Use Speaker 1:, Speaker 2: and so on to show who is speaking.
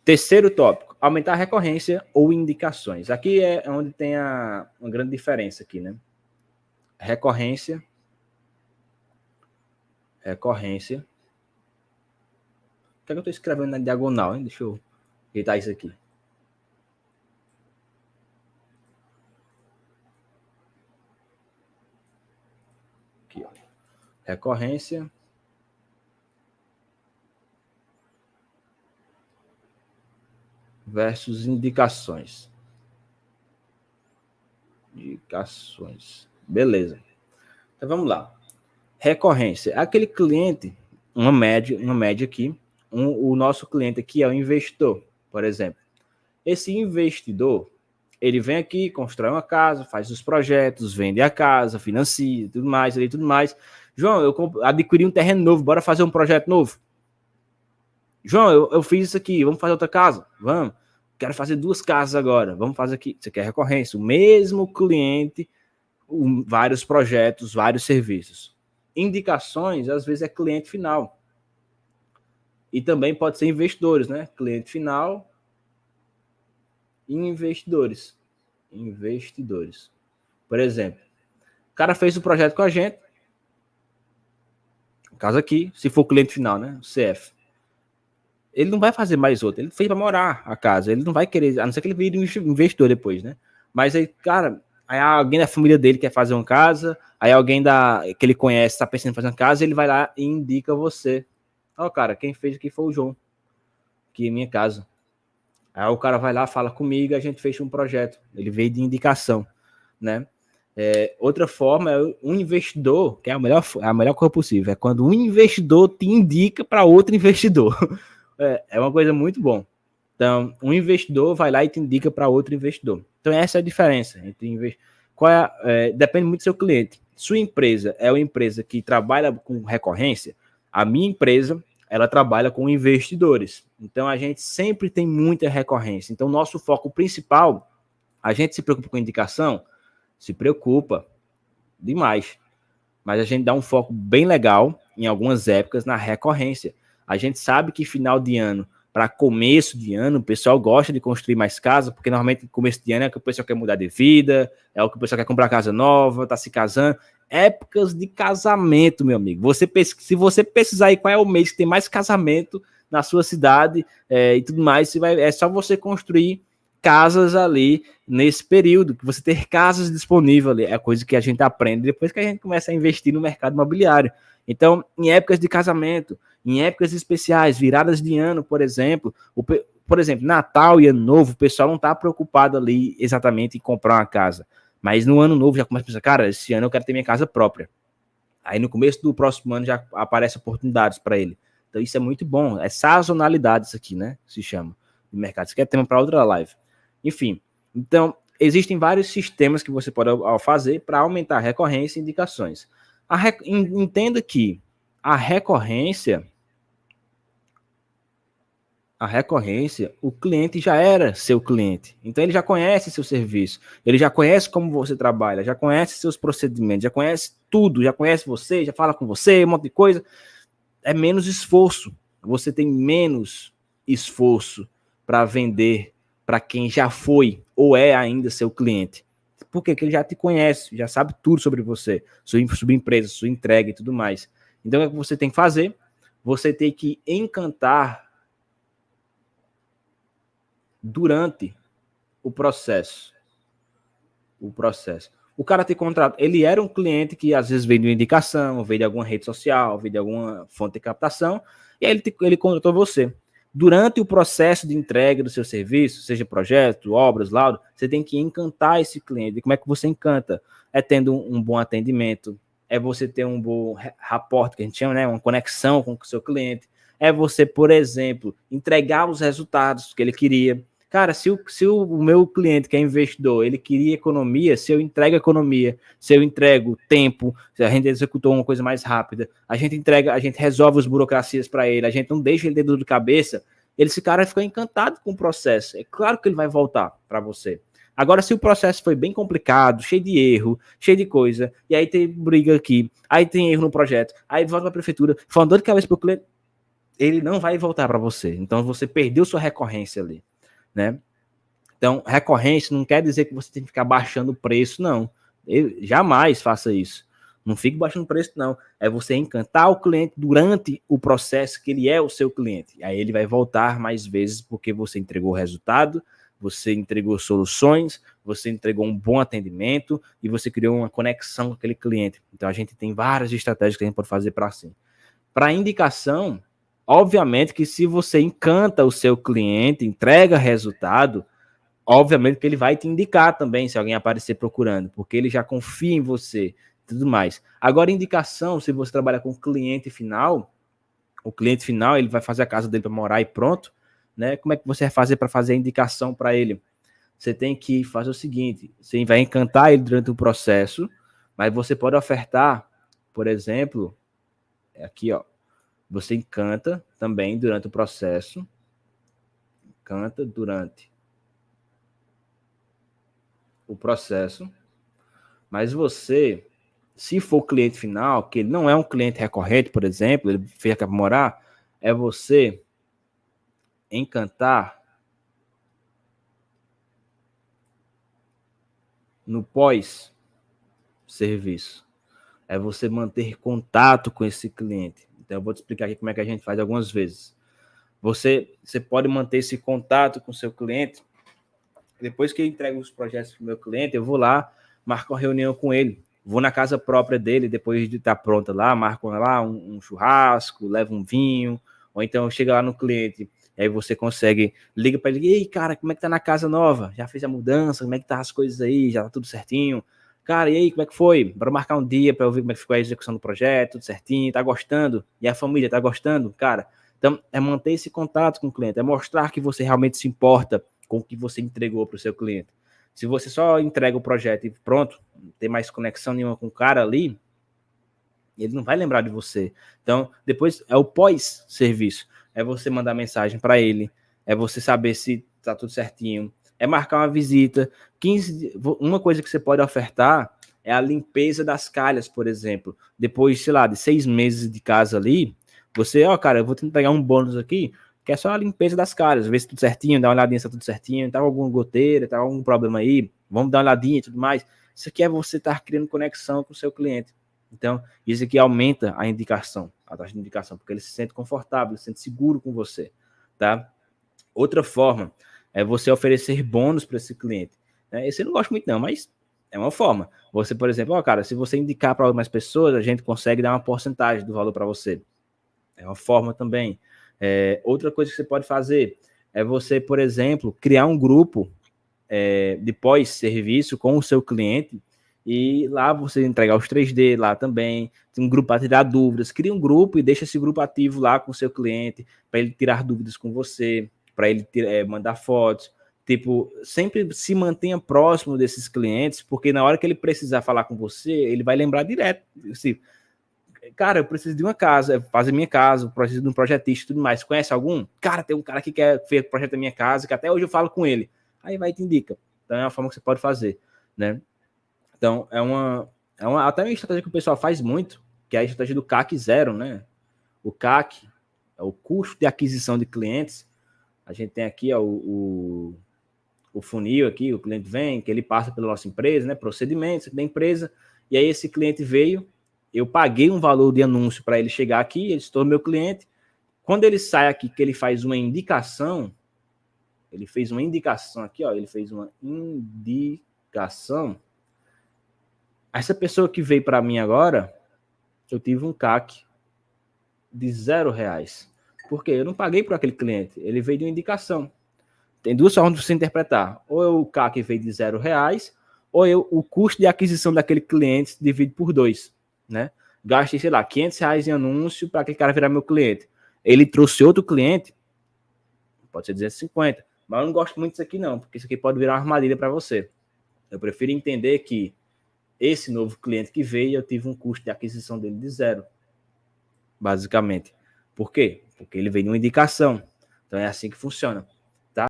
Speaker 1: Terceiro tópico, aumentar a recorrência ou indicações. Aqui é onde tem uma grande diferença aqui, né? Recorrência. O que é que eu estou escrevendo na diagonal, hein? Deixa eu ajeitar isso aqui. Aqui, ó. Recorrência. Versus indicações. Indicações. Beleza. Então vamos lá. Recorrência. Aquele cliente, uma média aqui, o nosso cliente aqui é o investidor, por exemplo. Esse investidor, ele vem aqui, constrói uma casa, faz os projetos, vende a casa, financia, tudo mais. João, eu adquiri um terreno novo, bora fazer um projeto novo. João, eu fiz isso aqui, vamos fazer outra casa? Vamos. Quero fazer 2 casas agora, vamos fazer aqui. Você quer recorrência? O mesmo cliente, vários projetos, vários serviços. Indicações, às vezes, é cliente final. E também pode ser investidores, né? Cliente final e investidores. Por exemplo, o cara fez o projeto com a gente. Caso aqui, se for cliente final, né? O CF. Ele não vai fazer mais outro. Ele fez para morar a casa. Ele não vai querer, a não ser que ele vire um investidor depois, né? Mas aí, cara, aí alguém da família dele quer fazer uma casa, aí alguém que ele conhece está pensando em fazer uma casa, ele vai lá e indica você. Ó, cara, quem fez aqui foi o João, que é minha casa. Aí o cara vai lá, fala comigo, a gente fez um projeto. Ele veio de indicação, né? Outra forma é um investidor, que é a melhor coisa possível, é quando um investidor te indica para outro investidor. É uma coisa muito bom. Então, um investidor vai lá e te indica para outro investidor. Então, essa é a diferença entre depende muito do seu cliente. Sua empresa é uma empresa que trabalha com recorrência. A minha empresa, ela trabalha com investidores. Então, a gente sempre tem muita recorrência. Então, nosso foco principal, a gente se preocupa com indicação? Se preocupa demais. Mas a gente dá um foco bem legal, em algumas épocas, na recorrência. A gente sabe que final de ano, para começo de ano, o pessoal gosta de construir mais casa, porque normalmente no começo de ano é que o pessoal quer mudar de vida, é o que o pessoal quer comprar casa nova, tá se casando. Épocas de casamento, meu amigo. Se você pesquisar aí qual é o mês que tem mais casamento na sua cidade e tudo mais, é só você construir casas ali nesse período, que você ter casas disponíveis ali, é a coisa que a gente aprende depois que a gente começa a investir no mercado imobiliário. Então, em épocas de casamento, em épocas especiais, viradas de ano, por exemplo, Natal e Ano Novo, o pessoal não está preocupado ali exatamente em comprar uma casa, mas no Ano Novo já começa a pensar, cara, esse ano eu quero ter minha casa própria. Aí no começo do próximo ano já aparecem oportunidades para ele. Então isso é muito bom, é sazonalidade isso aqui, né, se chama, de mercado. Isso aqui é tema para outra live. Enfim, então existem vários sistemas que você pode fazer para aumentar a recorrência e indicações. Entenda que a recorrência, o cliente já era seu cliente. Então, ele já conhece seu serviço, ele já conhece como você trabalha, já conhece seus procedimentos, já conhece tudo, já conhece você, já fala com você, um monte de coisa. É menos esforço. Você tem menos esforço para vender para quem já foi ou é ainda seu cliente. Por quê? Porque ele já te conhece, já sabe tudo sobre você, sua empresa, sua entrega e tudo mais. Então, o que você tem que fazer? Você tem que encantar durante o processo. O cara te contrata. Ele era um cliente que às vezes veio de uma indicação, veio de alguma rede social, veio de alguma fonte de captação, e aí ele contratou você. Durante o processo de entrega do seu serviço, seja projeto, obras, laudo, você tem que encantar esse cliente. E como é que você encanta? É tendo um bom atendimento, é você ter um bom rapport, que a gente chama, né? Uma conexão com o seu cliente. É você, por exemplo, entregar os resultados que ele queria. Cara, se o meu cliente que é investidor, ele queria economia, se eu entrego economia, se eu entrego tempo, se a gente executou uma coisa mais rápida, a gente resolve as burocracias para ele, a gente não deixa ele ter dor de cabeça, esse cara fica encantado com o processo. É claro que ele vai voltar para você. Agora, se o processo foi bem complicado, cheio de erro, cheio de coisa, e aí tem briga aqui, aí tem erro no projeto, aí volta para a prefeitura, foi uma dor de cabeça para o cliente, ele não vai voltar para você. Então, você perdeu sua recorrência ali, né? Então, recorrência não quer dizer que você tem que ficar baixando o preço, não. Jamais faça isso. Não fique baixando o preço, não. É você encantar o cliente durante o processo que ele é o seu cliente. Aí ele vai voltar mais vezes porque você entregou resultado, você entregou soluções, você entregou um bom atendimento e você criou uma conexão com aquele cliente. Então, a gente tem várias estratégias que a gente pode fazer para assim. Para indicação, obviamente que se você encanta o seu cliente, entrega resultado, obviamente que ele vai te indicar também se alguém aparecer procurando, porque ele já confia em você e tudo mais. Agora, indicação, se você trabalha com cliente final, o cliente final ele vai fazer a casa dele para morar e pronto, né? Como é que você vai fazer para fazer a indicação para ele? Você tem que fazer o seguinte, você vai encantar ele durante o processo, mas você pode ofertar, por exemplo, aqui, ó, você encanta também durante o processo, encanta durante o processo, mas você, se for cliente final, que ele não é um cliente recorrente, por exemplo, ele fica para morar, é você encantar no pós-serviço. É você manter contato com esse cliente. Então, eu vou te explicar aqui como é que a gente faz algumas vezes. Você pode manter esse contato com o seu cliente. Depois que eu entrego os projetos para o meu cliente, eu vou lá, marco uma reunião com ele. Vou na casa própria dele, depois de estar pronta lá, marco lá um churrasco, levo um vinho, ou então chega lá no cliente, aí você consegue, liga para ele, ei, cara, como é que tá na casa nova? Já fez a mudança? Como é que tá as coisas aí? Já tá tudo certinho? Cara, e aí, como é que foi? Bora marcar um dia para eu ver como é que ficou a execução do projeto, tudo certinho, tá gostando? E a família tá gostando? Cara, então é manter esse contato com o cliente, é mostrar que você realmente se importa com o que você entregou para o seu cliente. Se você só entrega o projeto e pronto, não tem mais conexão nenhuma com o cara ali, ele não vai lembrar de você. Então, depois é o pós-serviço. É você mandar mensagem para ele, é você saber se tá tudo certinho, é marcar uma visita. Uma coisa que você pode ofertar é a limpeza das calhas, por exemplo. Depois, sei lá, de 6 meses de casa ali, você, ó, cara, eu vou te entregar um bônus aqui, que é só a limpeza das calhas, ver se tudo certinho, dar uma olhadinha se tá tudo certinho, tá alguma goteira, tá algum problema aí, vamos dar uma olhadinha e tudo mais. Isso aqui é você estar criando conexão com o seu cliente. Então, isso aqui aumenta a indicação, a taxa de indicação, porque ele se sente confortável, ele se sente seguro com você, tá? Outra forma é você oferecer bônus para esse cliente. Né? Esse eu não gosto muito não, mas é uma forma. Você, por exemplo, ó, cara, se você indicar para algumas pessoas, a gente consegue dar uma porcentagem do valor para você. É uma forma também. Outra coisa que você pode fazer é você, por exemplo, criar um grupo de pós-serviço com o seu cliente e lá você entregar os 3D lá também, tem um grupo para tirar dúvidas, cria um grupo e deixa esse grupo ativo lá com o seu cliente, para ele tirar dúvidas com você, para ele mandar fotos, tipo, sempre se mantenha próximo desses clientes, porque na hora que ele precisar falar com você, ele vai lembrar direto, assim, cara, eu preciso de uma casa, fazer minha casa, preciso de um projetista e tudo mais. Conhece algum? Cara, tem um cara que quer ver o projeto da minha casa, que até hoje eu falo com ele. Aí vai e te indica. Então é uma forma que você pode fazer, né? Então até uma estratégia que o pessoal faz muito, que é a estratégia do CAC zero, né? O CAC é o custo de aquisição de clientes. A gente tem aqui ó, o funil aqui, o cliente vem, que ele passa pela nossa empresa, né? Procedimentos da empresa, e aí esse cliente veio, eu paguei um valor de anúncio para ele chegar aqui, ele se tornou meu cliente. Quando ele sai aqui, que ele faz uma indicação, ele fez uma indicação aqui, ó, ele fez uma indicação. Essa pessoa que veio para mim agora, eu tive um CAC de R$0. Por quê? Eu não paguei por aquele cliente, ele veio de uma indicação. Tem duas formas de você interpretar. Ou o CAC veio de R$0, ou o custo de aquisição daquele cliente divide por 2, né? Gastei, sei lá, R$500 em anúncio para aquele cara virar meu cliente. Ele trouxe outro cliente, pode ser 250, mas eu não gosto muito disso aqui não, porque isso aqui pode virar uma armadilha para você. Eu prefiro entender que esse novo cliente que veio, eu tive um custo de aquisição dele de 0, basicamente. Por quê? Porque ele veio de uma indicação. Então é assim que funciona.